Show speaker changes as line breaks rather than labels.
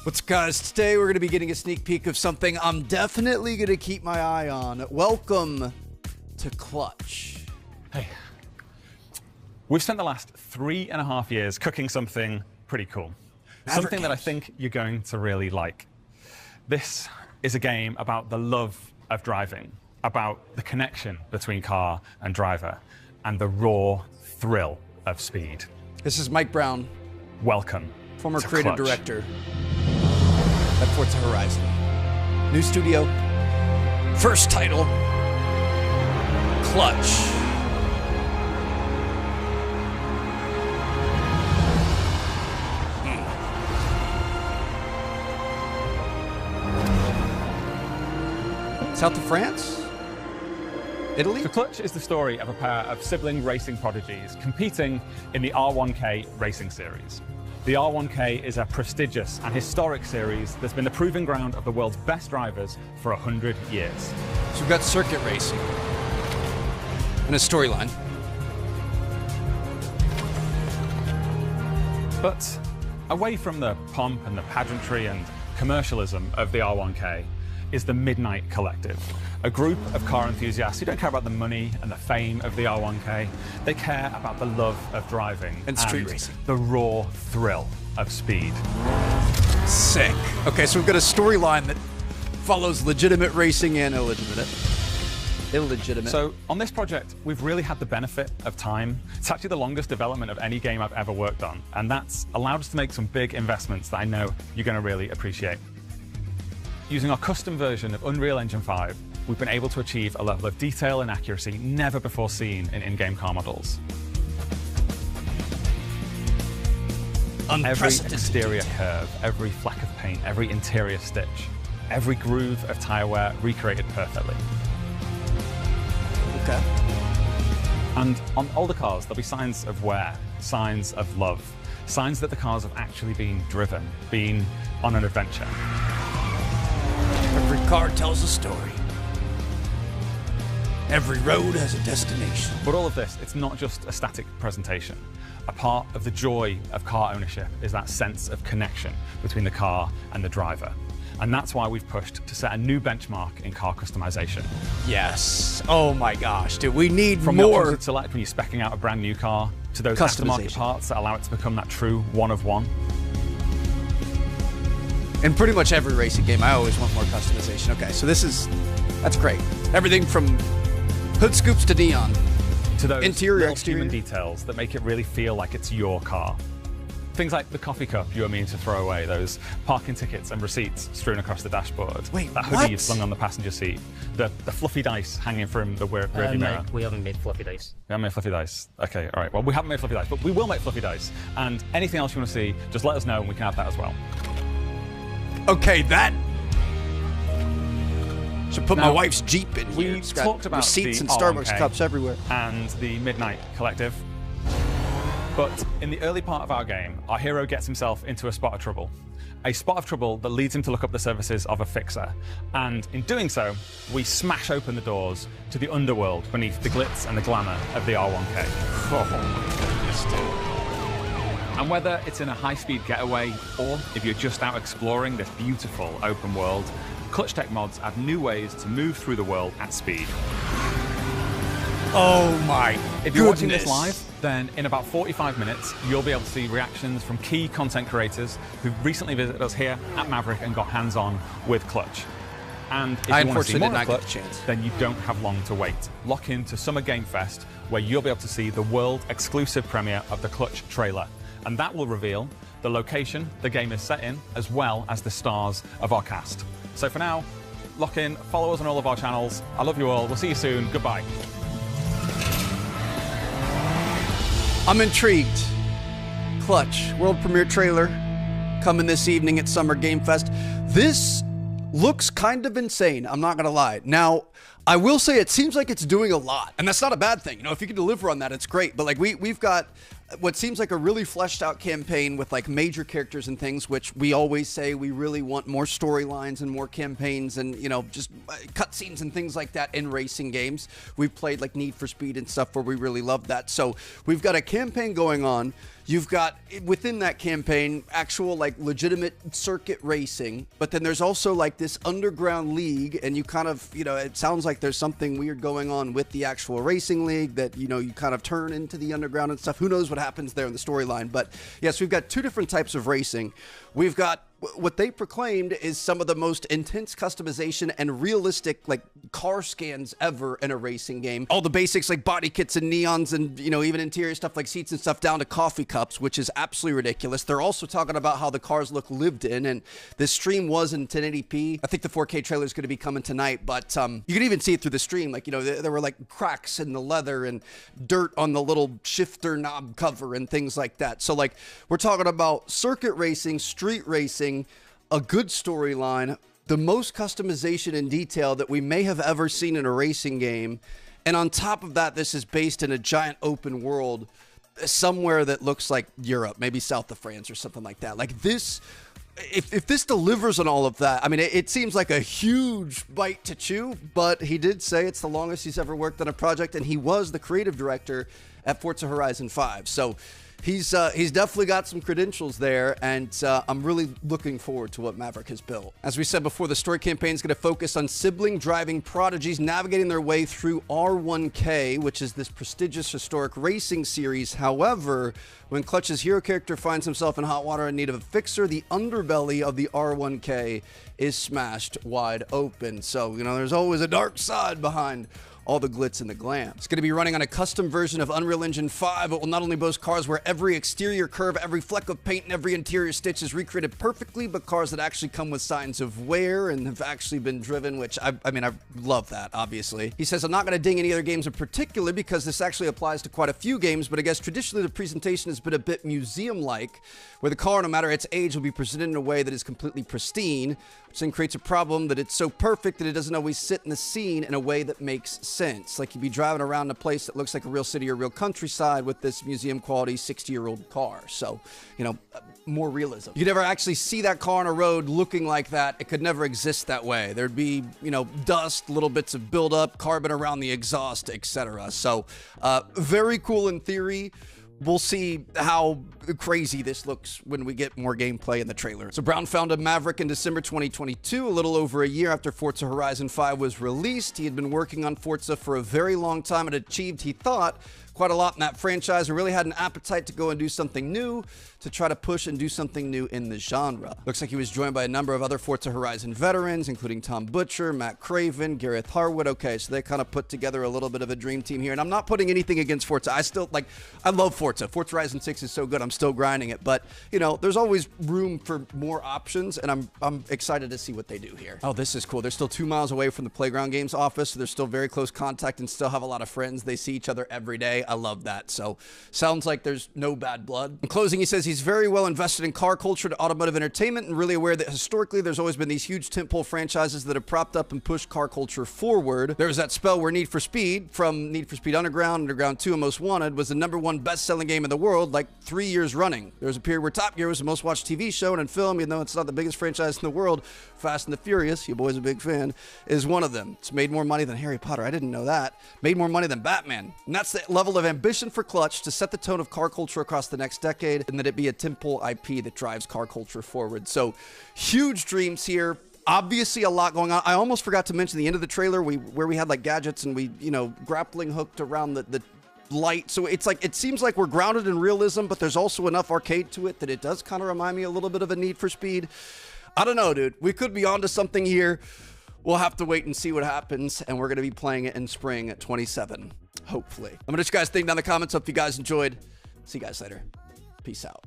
What's up, guys? Today we're going to be getting a sneak peek of something I'm definitely going to keep my eye on. Welcome to Clutch.
Hey, we've spent the last 3.5 years cooking something pretty cool. Something that I think you're going to really like. This is a game about the love of driving, about the connection between car and driver, and the raw thrill of speed.
This is Mike Brown,
Welcome
former
to
creative
Clutch.
director at Forza Horizon. New studio, first title, Clutch. South of France? Italy?
So Clutch is the story of a pair of sibling racing prodigies competing in the R1K racing series. The R1K is a prestigious and historic series that's been the proving ground of the world's best drivers for 100 years.
So we've got circuit racing and a storyline.
But away from the pomp and the pageantry and commercialism of the R1K is the Midnight Collective, a group of car enthusiasts who don't care about the money and the fame of the R1K. They care about the love of driving
And street racing.
the raw thrill of speed.
Sick. Okay, so we've got a storyline that follows legitimate racing and illegitimate.
So on this project, we've really had the benefit of time. It's actually the longest development of any game I've ever worked on, and that's allowed us to make some big investments that I know you're going to really appreciate. Using our custom version of Unreal Engine 5, we've been able to achieve a level of detail and accuracy never before seen in in-game car models. Every exterior curve, every fleck of paint, every interior stitch, every groove of tire wear recreated perfectly.
Okay.
And on older cars, there'll be signs of wear, signs of love, signs that the cars have actually been driven, been on an adventure.
Every car tells a story. Every road has a destination.
But all of this, it's not just a static presentation. A part of the joy of car ownership is that sense of connection between the car and the driver. And that's why we've pushed to set a new benchmark in car customization.
Yes. Oh my gosh, dude. We need
From the
more.
options to select when you're speccing out a brand new car, to those aftermarket
Customization.
parts that allow it to become that true one of one.
In pretty much every racing game, I always want more customization. Okay, so that's great. Everything from hood scoops to neon.
To those
Interior,
little
exterior.
human details that make it really feel like it's your car. Things like the coffee cup you were meaning to throw away, those parking tickets and receipts strewn across the dashboard,
Wait,
that hoodie
what?
you slung on the passenger seat, the fluffy dice hanging from the rearview mirror.
We haven't made fluffy dice.
We haven't made fluffy dice. Okay, all right. Well, we haven't made fluffy dice, but we will make fluffy dice. And anything else you want to see, just let us know and we can add that as well.
Okay, that should put my
Now,
wife's Jeep in here.
We
It's got
talked about
receipts
the
and Starbucks
R1K
cups everywhere.
and the Midnight Collective. But in the early part of our game, our hero gets himself into a spot of trouble. A spot of trouble that leads him to look up the services of a fixer. And in doing so, we smash open the doors to the underworld beneath the glitz and the glamour of the R1K. And whether it's in a high-speed getaway or if you're just out exploring this beautiful open world, Clutch Tech mods add new ways to move through the world at speed.
Oh my
If you're watching
goodness.
this live, then in about 45 minutes, you'll be able to see reactions from key content creators who've recently visited us here at Maverick and got hands-on with Clutch. And if
I
you want to see
unfortunately
more
did not
of
get
Clutch,
the chance.
then you don't have long to wait. Lock in to Summer Game Fest, where you'll be able to see the world-exclusive premiere of the Clutch trailer. And that will reveal the location the game is set in, as well as the stars of our cast. So for now, lock in, follow us on all of our channels. I love you all. We'll see you soon. Goodbye.
I'm intrigued. Clutch, world premiere trailer, coming this evening at Summer Game Fest. This looks kind of insane, I'm not gonna lie. Now, I will say it seems like it's doing a lot, and that's not a bad thing. You know, if you can deliver on that, it's great. But like we've got what seems like a really fleshed out campaign with like major characters and things, which we always say we really want more storylines and more campaigns and, you know, just cutscenes and things like that in racing games. We've played like Need for Speed and stuff where we really love that. So we've got a campaign going on. You've got, within that campaign, actual, like, legitimate circuit racing, but then there's also, like, this underground league, and you kind of, you know, it sounds like there's something weird going on with the actual racing league that, you know, you kind of turn into the underground and stuff. Who knows what happens there in the storyline, but yes, we've got two different types of racing. We've got what they proclaimed is some of the most intense customization and realistic, like, car scans ever in a racing game. All the basics like body kits and neons and, you know, even interior stuff like seats and stuff down to coffee cups, which is absolutely ridiculous. They're also talking about how the cars look lived in, and this stream was in 1080p. I think the 4K trailer is going to be coming tonight, but you can even see it through the stream. Like, you know, there were like cracks in the leather and dirt on the little shifter knob cover and things like that. So, like, we're talking about circuit racing, street racing, a good storyline, the most customization and detail that we may have ever seen in a racing game. And on top of that, this is based in a giant open world somewhere that looks like Europe, maybe south of France or something like that. Like this, if this delivers on all of that, I mean, it seems like a huge bite to chew, but he did say it's the longest he's ever worked on a project, and he was the creative director at Forza Horizon 5. So he's definitely got some credentials there, and I'm really looking forward to what Maverick has built. As we said before, the story campaign is going to focus on sibling driving prodigies navigating their way through R1K, which is this prestigious historic racing series. However, when Clutch's hero character finds himself in hot water in need of a fixer, the underbelly of the R1K is smashed wide open. So, you know, there's always a dark side behind all the glitz and the glam. It's going to be running on a custom version of Unreal Engine 5. It will not only boast cars where every exterior curve, every fleck of paint, and every interior stitch is recreated perfectly, but cars that actually come with signs of wear and have actually been driven, which I mean, I love that, obviously. He says, I'm not going to ding any other games in particular because this actually applies to quite a few games, but I guess traditionally the presentation has been a bit museum-like, where the car, no matter its age, will be presented in a way that is completely pristine, which then creates a problem that it's so perfect that it doesn't always sit in the scene in a way that makes sense. Like you'd be driving around a place that looks like a real city or real countryside with this museum quality 60-year-old car. So, you know, more realism. You could never actually see that car on a road looking like that. It could never exist that way. There'd be, you know, dust, little bits of buildup, carbon around the exhaust, etc. So, very cool in theory. We'll see how crazy this looks when we get more gameplay in the trailer. So Brown founded Maverick in December 2022, a little over a year after Forza Horizon 5 was released. He had been working on Forza for a very long time and achieved, he thought, quite a lot in that franchise, and really had an appetite to go and do something new, to try to push and do something new in the genre. Looks like he was joined by a number of other Forza Horizon veterans, including Tom Butcher, Matt Craven, Gareth Harwood. Okay, so they kind of put together a little bit of a dream team here, and I'm not putting anything against Forza. I love Forza. Forza Horizon 6 is so good, I'm still grinding it, but, you know, there's always room for more options, and I'm excited to see what they do here. Oh, this is cool. They're still 2 miles away from the Playground Games office, so they're still very close contact and still have a lot of friends. They see each other every day. I love that. So sounds like there's no bad blood. In closing, he says he's very well invested in car culture to automotive entertainment and really aware that historically there's always been these huge tentpole franchises that have propped up and pushed car culture forward. There was that spell where Need for Speed, from Need for Speed Underground, Underground 2, and Most Wanted, was the #1 best-selling game in the world like 3 years running. There was a period where Top Gear was the most watched TV show, and in film, even though it's not the biggest franchise in the world, Fast and the Furious, your boy's a big fan, is one of them. It's made more money than Harry Potter. I didn't know that. Made more money than Batman. And that's the level of ambition for Clutch to set the tone of car culture across the next decade, and that it be a tentpole IP that drives car culture forward. So, huge dreams here. Obviously a lot going on. I almost forgot to mention the end of the trailer where we had like gadgets and we, you know, grappling hooked around the light. So it's like, it seems like we're grounded in realism, but there's also enough arcade to it that it does kind of remind me a little bit of a Need for Speed. I don't know, dude. We could be onto something here. We'll have to wait and see what happens, and we're going to be playing it in spring at 27, hopefully. I'm going to let you guys think down in the comments. Hope you guys enjoyed. See you guys later. Peace out.